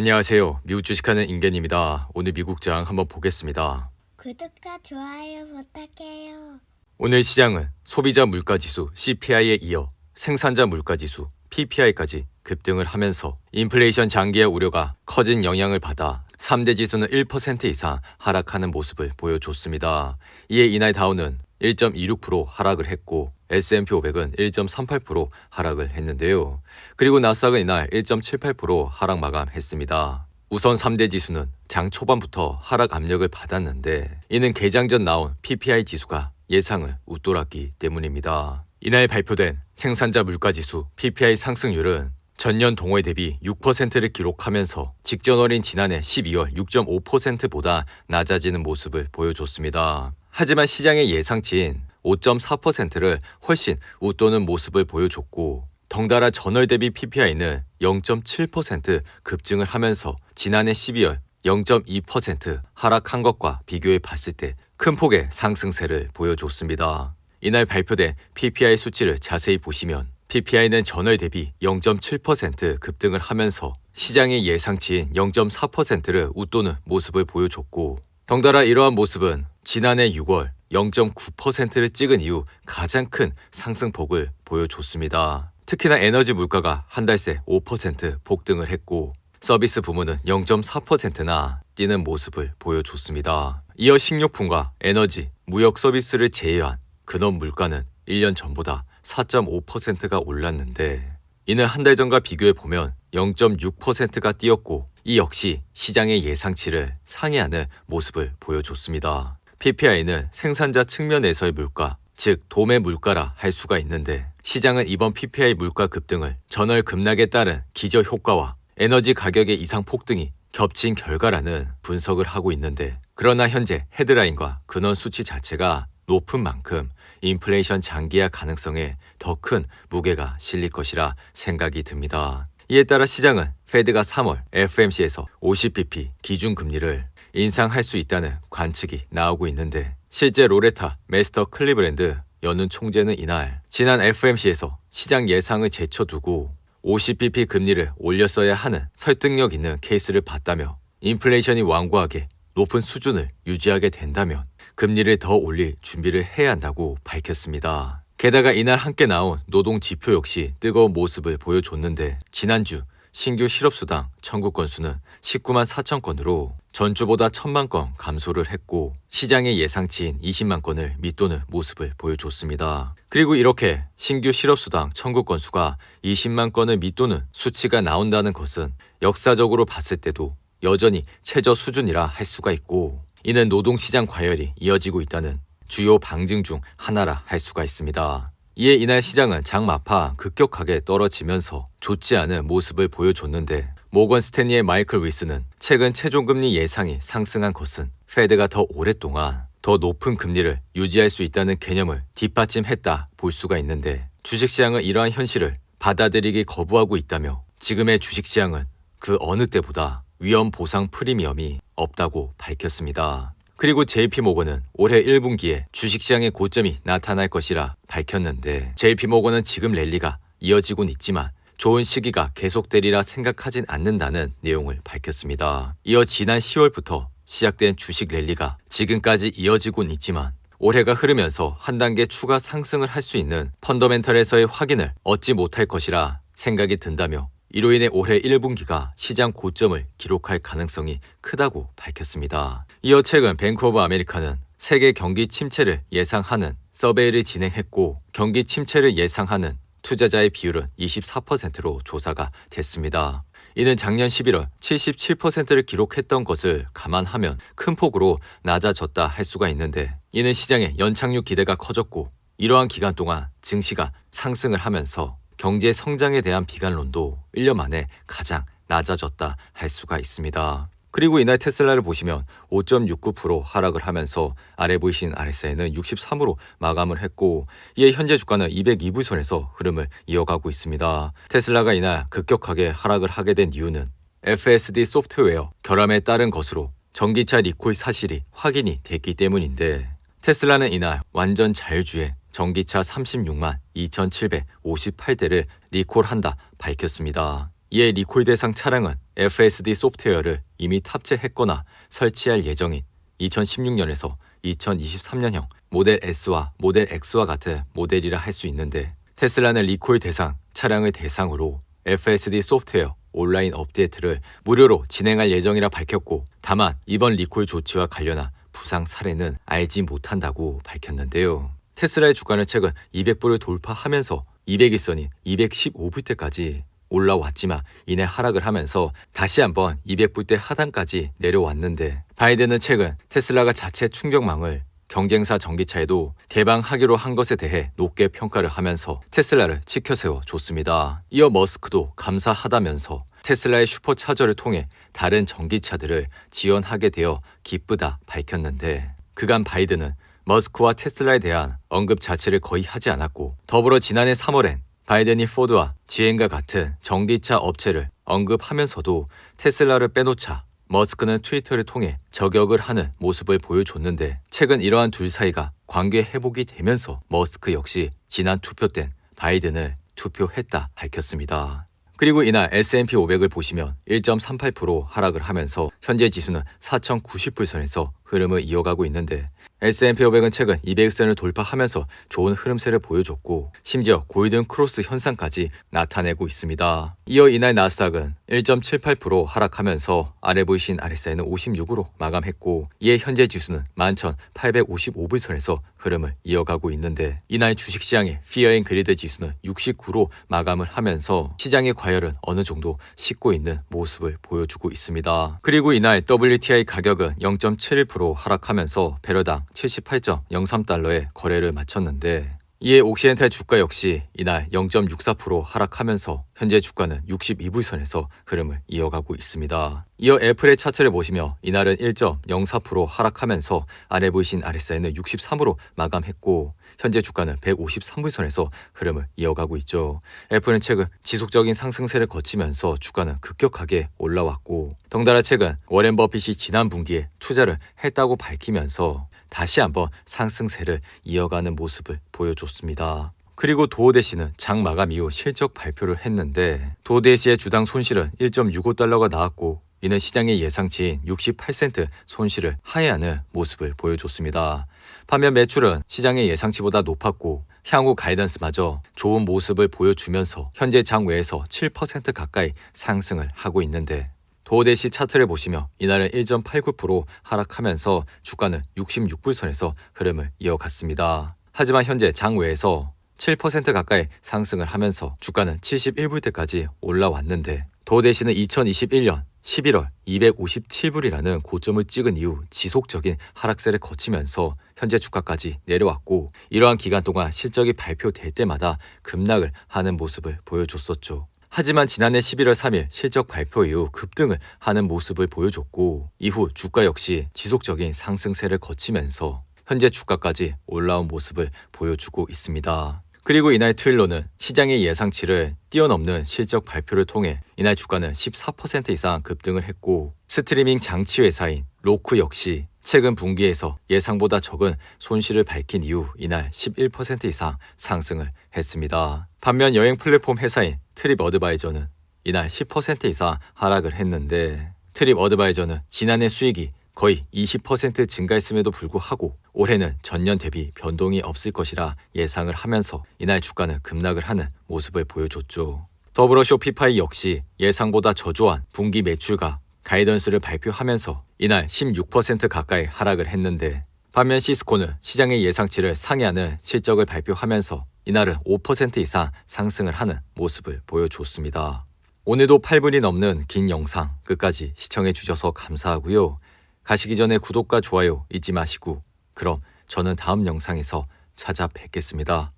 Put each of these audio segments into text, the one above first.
안녕하세요. 미국 주식하는 임겐입니다. 오늘 미국장 한번 보겠습니다. 구독과 좋아요 부탁해요. 오늘 시장은 소비자 물가지수 CPI에 이어 생산자 물가지수 PPI까지 급등을 하면서 인플레이션 장기의 우려가 커진 영향을 받아 3대 지수는 1% 이상 하락하는 모습을 보여줬습니다. 이에 이날 다우는 1.26% 하락을 했고 S&P 500은 1.38% 하락을 했는데요. 그리고 나스닥은 이날 1.78% 하락 마감했습니다. 우선 3대 지수는 장 초반부터 하락 압력을 받았는데 이는 개장 전 나온 PPI 지수가 예상을 웃돌았기 때문입니다. 이날 발표된 생산자 물가지수 PPI 상승률은 전년 동월 대비 6%를 기록하면서 직전월인 지난해 12월 6.5%보다 낮아지는 모습을 보여줬습니다. 하지만 시장의 예상치인 5.4%를 훨씬 웃도는 모습을 보여줬고 덩달아 전월 대비 PPI는 0.7% 급증을 하면서 지난해 12월 0.2% 하락한 것과 비교해 봤을 때 큰 폭의 상승세를 보여줬습니다. 이날 발표된 PPI 수치를 자세히 보시면 PPI는 전월 대비 0.7% 급등을 하면서 시장의 예상치인 0.4%를 웃도는 모습을 보여줬고 덩달아 이러한 모습은 지난해 6월 0.9%를 찍은 이후 가장 큰 상승폭을 보여줬습니다. 특히나 에너지 물가가 한 달 새 5% 폭등을 했고 서비스 부문은 0.4%나 뛰는 모습을 보여줬습니다. 이어 식료품과 에너지, 무역 서비스를 제외한 근원 물가는 1년 전보다 4.5%가 올랐는데 이는 한 달 전과 비교해 보면 0.6%가 뛰었고 이 역시 시장의 예상치를 상회하는 모습을 보여줬습니다. PPI는 생산자 측면에서의 물가, 즉 도매 물가라 할 수가 있는데 시장은 이번 PPI 물가 급등을 전월 급락에 따른 기저 효과와 에너지 가격의 이상 폭등이 겹친 결과라는 분석을 하고 있는데 그러나 현재 헤드라인과 근원 수치 자체가 높은 만큼 인플레이션 장기화 가능성에 더 큰 무게가 실릴 것이라 생각이 듭니다. 이에 따라 시장은 페드가 3월 FOMC에서 50bp 기준금리를 인상할 수 있다는 관측이 나오고 있는데 실제 로레타 메스터 클리브랜드 연은 총재는 이날 지난 FOMC에서 시장 예상을 제쳐두고 50bp 금리를 올렸어야 하는 설득력 있는 케이스를 봤다며 인플레이션이 완고하게 높은 수준을 유지하게 된다면 금리를 더 올릴 준비를 해야 한다고 밝혔습니다. 게다가 이날 함께 나온 노동 지표 역시 뜨거운 모습을 보여줬는데 지난주 신규 실업수당 청구 건수는 19만 4천 건으로 전주보다 1,000만 건 감소를 했고 시장의 예상치인 20만 건을 밑도는 모습을 보여줬습니다. 그리고 이렇게 신규 실업수당 청구 건수가 20만 건을 밑도는 수치가 나온다는 것은 역사적으로 봤을 때도 여전히 최저 수준이라 할 수가 있고 이는 노동시장 과열이 이어지고 있다는 주요 방증 중 하나라 할 수가 있습니다. 이에 이날 시장은 장마파 급격하게 떨어지면서 좋지 않은 모습을 보여줬는데 모건 스탠리의 마이클 윌슨은 최근 최종금리 예상이 상승한 것은 페드가 더 오랫동안 더 높은 금리를 유지할 수 있다는 개념을 뒷받침했다 볼 수가 있는데 주식시장은 이러한 현실을 받아들이기 거부하고 있다며 지금의 주식시장은 그 어느 때보다 위험 보상 프리미엄이 없다고 밝혔습니다. 그리고 JP모건은 올해 1분기에 주식시장의 고점이 나타날 것이라 밝혔는데 JP모건은 지금 랠리가 이어지곤 있지만 좋은 시기가 계속되리라 생각하진 않는다는 내용을 밝혔습니다. 이어 지난 10월부터 시작된 주식 랠리가 지금까지 이어지곤 있지만 올해가 흐르면서 한 단계 추가 상승을 할 수 있는 펀더멘털에서의 확인을 얻지 못할 것이라 생각이 든다며 이로 인해 올해 1분기가 시장 고점을 기록할 가능성이 크다고 밝혔습니다. 이어 최근 뱅크 오브 아메리카는 세계 경기 침체를 예상하는 서베이를 진행했고 경기 침체를 예상하는 투자자의 비율은 24%로 조사가 됐습니다. 이는 작년 11월 77%를 기록했던 것을 감안하면 큰 폭으로 낮아졌다 할 수가 있는데 이는 시장의 연착륙 기대가 커졌고 이러한 기간 동안 증시가 상승을 하면서 경제 성장에 대한 비관론도 1년 만에 가장 낮아졌다 할 수가 있습니다. 그리고 이날 테슬라를 보시면 5.69% 하락을 하면서 아래 보이신 RSI는 63으로 마감을 했고 이에 현재 주가는 202불선에서 흐름을 이어가고 있습니다. 테슬라가 이날 급격하게 하락을 하게 된 이유는 FSD 소프트웨어 결함에 따른 것으로 전기차 리콜 사실이 확인이 됐기 때문인데 테슬라는 이날 완전 자율주행 전기차 36만 2,758대를 리콜한다 밝혔습니다. 이에 리콜 대상 차량은 FSD 소프트웨어를 이미 탑재했거나 설치할 예정인 2016년에서 2023년형 모델 S와 모델 X와 같은 모델이라 할 수 있는데, 테슬라는 리콜 대상 차량을 대상으로 FSD 소프트웨어 온라인 업데이트를 무료로 진행할 예정이라 밝혔고, 다만 이번 리콜 조치와 관련한 부상 사례는 알지 못한다고 밝혔는데요. 테슬라의 주가는 최근 200불을 돌파하면서 200일선인 215불대까지 올라왔지만 이내 하락을 하면서 다시 한번 200불대 하단까지 내려왔는데, 바이든은 최근 테슬라가 자체 충격망을 경쟁사 전기차에도 개방하기로 한 것에 대해 높게 평가를 하면서 테슬라를 치켜세워 줬습니다. 이어 머스크도 감사하다면서 테슬라의 슈퍼차저를 통해 다른 전기차들을 지원하게 되어 기쁘다 밝혔는데, 그간 바이든은 머스크와 테슬라에 대한 언급 자체를 거의 하지 않았고, 더불어 지난해 3월엔 바이든이 포드와 GM과 같은 전기차 업체를 언급하면서도 테슬라를 빼놓자 머스크는 트위터를 통해 저격을 하는 모습을 보여줬는데, 최근 이러한 둘 사이가 관계 회복이 되면서 머스크 역시 지난 투표 땐 바이든을 투표했다 밝혔습니다. 그리고 이날 S&P 500을 보시면 1.38% 하락을 하면서 현재 지수는 4,090불선에서 흐름을 이어가고 있는데, S&P 500은 최근 200선을 돌파하면서 좋은 흐름세를 보여줬고, 심지어 골든 크로스 현상까지 나타내고 있습니다. 이어 이날 나스닥은 1.78% 하락하면서 아래 보이신 RSI는 56으로 마감했고, 이에 현재 지수는 11,855불선에서 흐름을 이어가고 있는데, 이날 주식시장의 피어앤 그리드 지수는 69로 마감을 하면서 시장의 과열은 어느 정도 식고 있는 모습을 보여주고 있습니다. 그리고 이날 WTI 가격은 0.71% 하락하면서 배럴당 78.03달러에 거래를 마쳤는데, 이에 옥시덴탈 주가 역시 이날 0.64% 하락하면서 현재 주가는 62불선에서 흐름을 이어가고 있습니다. 이어 애플의 차트를 보시며 이날은 1.04% 하락하면서 아래 보이신 RSI는 63으로 마감했고, 현재 주가는 153불선에서 흐름을 이어가고 있죠. 애플은 최근 지속적인 상승세를 거치면서 주가는 급격하게 올라왔고, 덩달아 최근 워렌 버핏이 지난 분기에 투자를 했다고 밝히면서 다시 한번 상승세를 이어가는 모습을 보여줬습니다. 그리고 도어대시는 장 마감 이후 실적 발표를 했는데, 도어대시의 주당 손실은 1.65달러가 나왔고, 이는 시장의 예상치인 68센트 손실을 하회하는 모습을 보여줬습니다. 반면 매출은 시장의 예상치보다 높았고, 향후 가이던스마저 좋은 모습을 보여주면서 현재 장외에서 7% 가까이 상승을 하고 있는데, 도어대시 차트를 보시며 이날은 1.89% 하락하면서 주가는 66불선에서 흐름을 이어갔습니다. 하지만 현재 장외에서 7% 가까이 상승을 하면서 주가는 71불대까지 올라왔는데, 도어대시는 2021년 11월 257불이라는 고점을 찍은 이후 지속적인 하락세를 거치면서 현재 주가까지 내려왔고, 이러한 기간 동안 실적이 발표될 때마다 급락을 하는 모습을 보여줬었죠. 하지만 지난해 11월 3일 실적 발표 이후 급등을 하는 모습을 보여줬고, 이후 주가 역시 지속적인 상승세를 거치면서 현재 주가까지 올라온 모습을 보여주고 있습니다. 그리고 이날 트윌러는 시장의 예상치를 뛰어넘는 실적 발표를 통해 이날 주가는 14% 이상 급등을 했고, 스트리밍 장치 회사인 로쿠 역시 최근 분기에서 예상보다 적은 손실을 밝힌 이후 이날 11% 이상 상승을 했습니다. 반면 여행 플랫폼 회사인 트립 어드바이저는 이날 10% 이상 하락을 했는데, 트립 어드바이저는 지난해 수익이 거의 20% 증가했음에도 불구하고 올해는 전년 대비 변동이 없을 것이라 예상을 하면서 이날 주가는 급락을 하는 모습을 보여줬죠. 더불어 쇼피파이 역시 예상보다 저조한 분기 매출과 가이던스를 발표하면서 이날 16% 가까이 하락을 했는데, 반면 시스코는 시장의 예상치를 상회하는 실적을 발표하면서 이날은 5% 이상 상승을 하는 모습을 보여줬습니다. 오늘도 8분이 넘는 긴 영상 끝까지 시청해 주셔서 감사하고요. 가시기 전에 구독과 좋아요 잊지 마시고, 그럼 저는 다음 영상에서 찾아뵙겠습니다.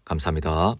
감사합니다.